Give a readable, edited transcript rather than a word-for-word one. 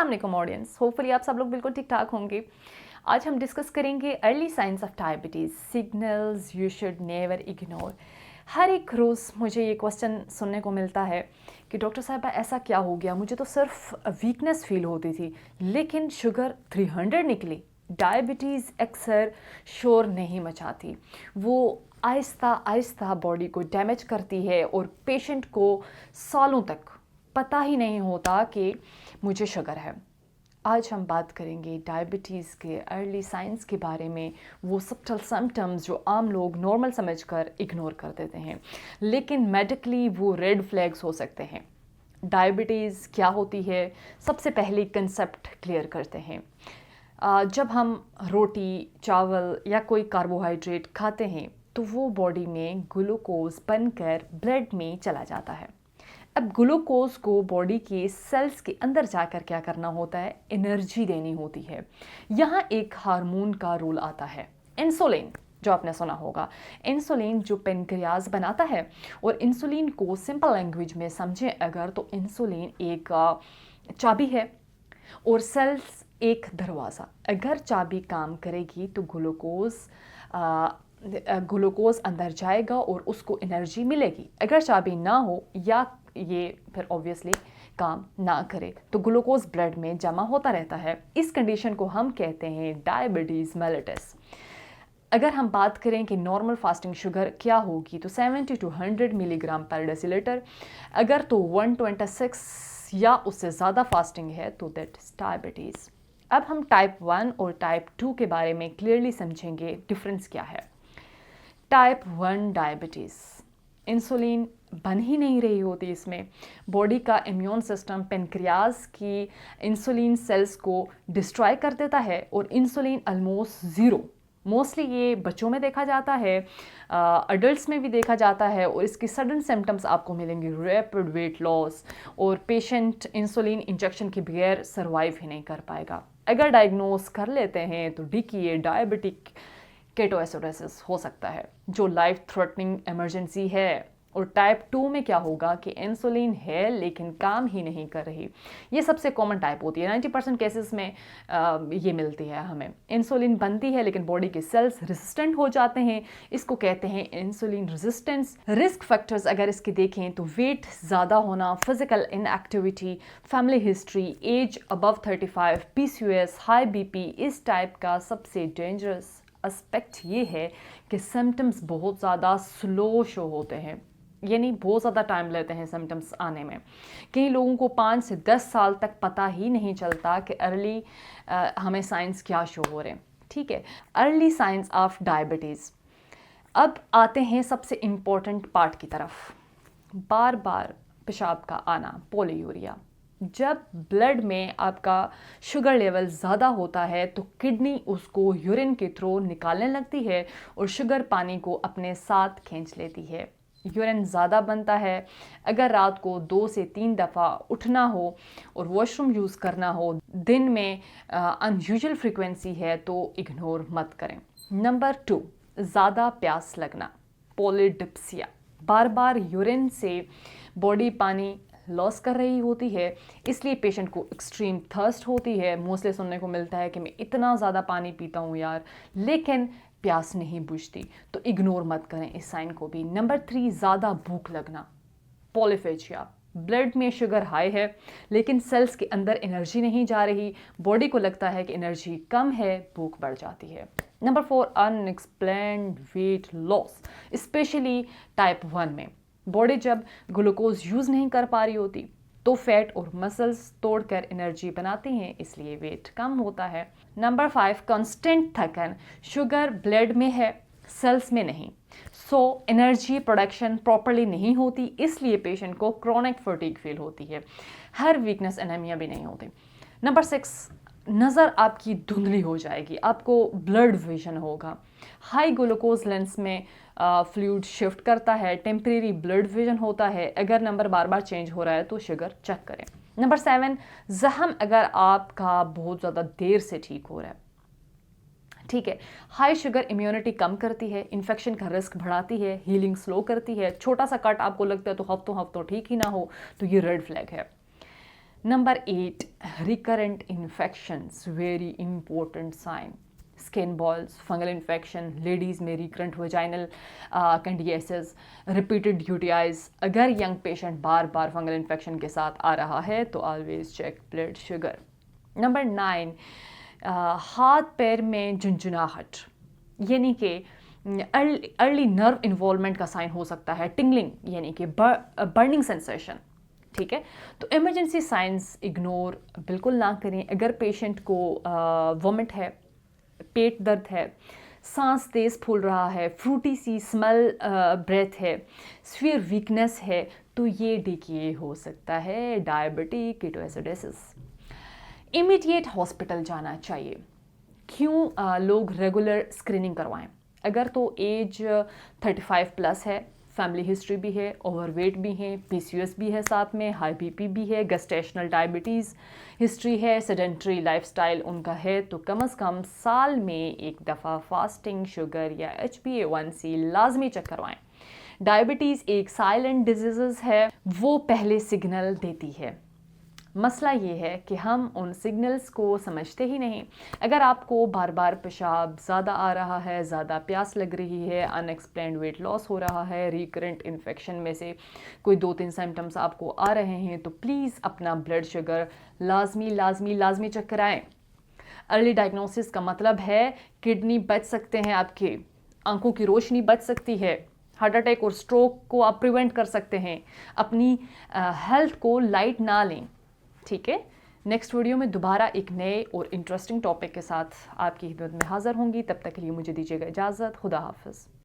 अस्सलाम वालेकुम audience, hopefully आप सब लोग बिल्कुल ठीक ठाक होंगे। आज हम डिस्कस करेंगे early signs of diabetes, signals you should never ignore. हर एक रोज़ मुझे ये क्वेश्चन सुनने को मिलता है कि डॉक्टर साहबा ऐसा क्या हो गया, मुझे तो सिर्फ वीकनेस फील होती थी लेकिन शुगर 300 निकली। डायबिटीज़ अक्सर शोर नहीं मचाती, वो आहिस्ता आहिस्ता बॉडी को डैमेज करती है और पेशेंट को सालों तक पता ही नहीं होता कि मुझे शुगर है। आज हम बात करेंगे डायबिटीज़ के अर्ली साइंस के बारे में, वो सबटल सिम्टम्स जो आम लोग नॉर्मल समझकर इग्नोर कर देते हैं लेकिन मेडिकली वो रेड फ्लैग्स हो सकते हैं। डायबिटीज़ क्या होती है, सबसे पहले कंसेप्ट क्लियर करते हैं। जब हम रोटी, चावल या कोई कार्बोहाइड्रेट खाते हैं तो वो बॉडी में ग्लूकोज बनकर ब्लड में चला जाता है। अब ग्लूकोज को बॉडी के सेल्स के अंदर जाकर क्या करना होता है, एनर्जी देनी होती है। यहाँ एक हार्मोन का रोल आता है, इंसुलिन, जो आपने सुना होगा। इंसुलिन जो पेनक्रियाज बनाता है, और इंसुलिन को सिंपल लैंग्वेज में समझें अगर तो इंसुलिन एक चाबी है और सेल्स एक दरवाज़ा। अगर चाबी काम करेगी तो ग्लूकोज अंदर जाएगा और उसको एनर्जी मिलेगी। अगर चाबी ना हो या ये फिर ऑब्वियसली काम ना करे तो ग्लूकोज ब्लड में जमा होता रहता है। इस कंडीशन को हम कहते हैं डायबिटीज़ मेलिटस। अगर हम बात करें कि नॉर्मल फास्टिंग शुगर क्या होगी तो 70 to 100 मिलीग्राम पर डेसीलीटर। अगर तो 126 या उससे ज़्यादा फास्टिंग है तो दैट इज डायबिटीज़। अब हम टाइप 1 और टाइप 2 के बारे में क्लियरली समझेंगे डिफरेंस क्या है। टाइप 1 डायबिटीज़, इंसुलिन बन ही नहीं रही होती इसमें। बॉडी का इम्यून सिस्टम पेनक्रियाज की इंसुलिन सेल्स को डिस्ट्रॉय कर देता है और इंसुलिन ऑलमोस्ट ज़ीरो। मोस्टली ये बच्चों में देखा जाता है, अडल्ट्स में भी देखा जाता है और इसकी सडन सिम्टम्स आपको मिलेंगे रैपिड वेट लॉस और पेशेंट इंसुलिन इंजेक्शन के बगैर सर्वाइव ही नहीं कर पाएगा। अगर डायग्नोस कर लेते हैं तो DKA डायबिटिक केटोएसिडोसिस हो सकता है जो लाइफ थ्रेटनिंग इमरजेंसी है। और टाइप 2 में क्या होगा कि इंसुलिन है लेकिन काम ही नहीं कर रही। ये सबसे कॉमन टाइप होती है, 90% केसेस में ये मिलती है हमें। इंसुलिन बनती है लेकिन बॉडी के सेल्स रेजिस्टेंट हो जाते हैं, इसको कहते हैं इंसुलिन रेजिस्टेंस। रिस्क फैक्टर्स अगर इसके देखें तो वेट ज़्यादा होना, physical inactivity, family history, age above 35, PCOS, high BP। इस टाइप का सबसे डेंजरस एस्पेक्ट ये है कि सिम्टम्स बहुत ज़्यादा स्लो शो होते हैं, यानी बहुत ज़्यादा टाइम लेते हैं सिम्टम्स आने में। कई लोगों को 5 से 10 साल तक पता ही नहीं चलता कि अर्ली हमें साइंस क्या शो हो रहे हैं। ठीक है, अर्ली साइंस ऑफ डायबिटीज़। अब आते हैं सबसे इम्पोर्टेंट पार्ट की तरफ, बार बार पेशाब का आना, पोलीयूरिया। जब ब्लड में आपका शुगर लेवल ज़्यादा होता है तो किडनी उसको यूरिन के थ्रू निकालने लगती है और शुगर पानी को अपने साथ खींच लेती है। यूरिन ज़्यादा बनता है। अगर रात को 2 से 3 दफ़ा उठना हो और वॉशरूम यूज़ करना हो, दिन में अनयूजुअल फ्रीक्वेंसी है तो इग्नोर मत करें। नंबर 2, ज़्यादा प्यास लगना, पोलिडिप्सिया। बार बार यूरिन से बॉडी पानी लॉस कर रही होती है, इसलिए पेशेंट को एक्सट्रीम थर्स्ट होती है। मोस्टली सुनने को मिलता है कि मैं इतना ज़्यादा पानी पीता हूँ यार, लेकिन प्यास नहीं बुझती, तो इग्नोर मत करें इस साइन को भी। नंबर 3, ज़्यादा भूख लगना, पॉलीफेजिया। ब्लड में शुगर हाई है लेकिन सेल्स के अंदर एनर्जी नहीं जा रही, बॉडी को लगता है कि एनर्जी कम है, भूख बढ़ जाती है। Number 4, unexplained weight loss, specially type 1 में। बॉडी जब ग्लूकोज यूज़ नहीं कर पा रही होती तो फैट और मसल्स तोड़कर एनर्जी बनाती हैं, इसलिए वेट कम होता है। नंबर 5, कांस्टेंट थकन, शुगर ब्लड में है, सेल्स में नहीं, सो एनर्जी प्रोडक्शन प्रॉपरली नहीं होती, इसलिए पेशेंट को क्रॉनिक फटीग फील होती है। हर वीकनेस एनीमिया भी नहीं होती। नंबर 6, नज़र आपकी धुंधली हो जाएगी, आपको ब्लड विजन होगा। हाई ग्लूकोज लेंस में फ्लूइड शिफ्ट करता है, टेम्परेरी ब्लड विजन होता है। अगर नंबर बार बार चेंज हो रहा है तो शुगर चेक करें। नंबर 7, जख्म अगर आपका बहुत ज़्यादा देर से ठीक हो रहा है। ठीक है, हाई शुगर इम्यूनिटी कम करती है, इन्फेक्शन का रिस्क बढ़ाती है, हीलिंग स्लो करती है। छोटा सा कट आपको लगता है तो हफ्तों हफ्तों ठीक ही ना हो तो ये रेड फ्लैग है। Number 8, recurrent infections, very important sign. Skin boils, fungal infection, ladies में recurrent vaginal candidiasis, repeated UTIs. अगर यंग पेशेंट बार बार फंगल इन्फेक्शन के साथ आ रहा है तो always check blood sugar. Number 9, हाथ पैर में झुंझुनाहट, यानी कि अर्ली नर्व इन्वॉल्वमेंट का साइन हो सकता है। टिंगलिंग यानी कि बर्निंग सेंसेशन, ठीक है। तो इमरजेंसी साइंस इग्नोर बिल्कुल ना करें। अगर पेशेंट को वॉमिट है, पेट दर्द है, सांस तेज फूल रहा है, फ्रूटी सी स्मेल ब्रेथ है, स्फीयर वीकनेस है, तो ये डीके हो सकता है डायबिटिक कीटोएसिडोसिस। इमीडिएट हॉस्पिटल जाना चाहिए। क्यों लोग रेगुलर स्क्रीनिंग करवाएं? अगर तो एज 35 प्लस है, फैमिली हिस्ट्री भी है, ओवरवेट भी है, पीसीओएस भी है, साथ में हाई बीपी भी है, गेस्टेशनल डायबिटीज़ हिस्ट्री है, सेडेंट्री लाइफस्टाइल उनका है, तो कम से कम साल में एक दफ़ा फास्टिंग शुगर या HbA1c लाजमी चेक करवाएं। डायबिटीज़ एक साइलेंट डिजीज़ है, वो पहले सिग्नल देती है। मसला ये है कि हम उन सिग्नल्स को समझते ही नहीं। अगर आपको बार बार पेशाब ज़्यादा आ रहा है, ज़्यादा प्यास लग रही है, अनएक्सप्लेन्ड वेट लॉस हो रहा है, रिकरेंट इन्फेक्शन में से कोई 2-3 सिम्टम्स आपको आ रहे हैं, तो प्लीज़ अपना ब्लड शुगर लाजमी चेक कराएं। अर्ली डायग्नोसिस का मतलब है किडनी बच सकते हैं आपके, आंखों की रोशनी बच सकती है, हार्ट अटैक और स्ट्रोक को आप प्रिवेंट कर सकते हैं। अपनी हेल्थ को लाइट ना लें, ठीक है। नेक्स्ट वीडियो में दोबारा एक नए और इंटरेस्टिंग टॉपिक के साथ आपकी खिदमत में हाजिर होंगी। तब तक के लिए मुझे दीजिएगा इजाज़त। खुदा हाफिज़।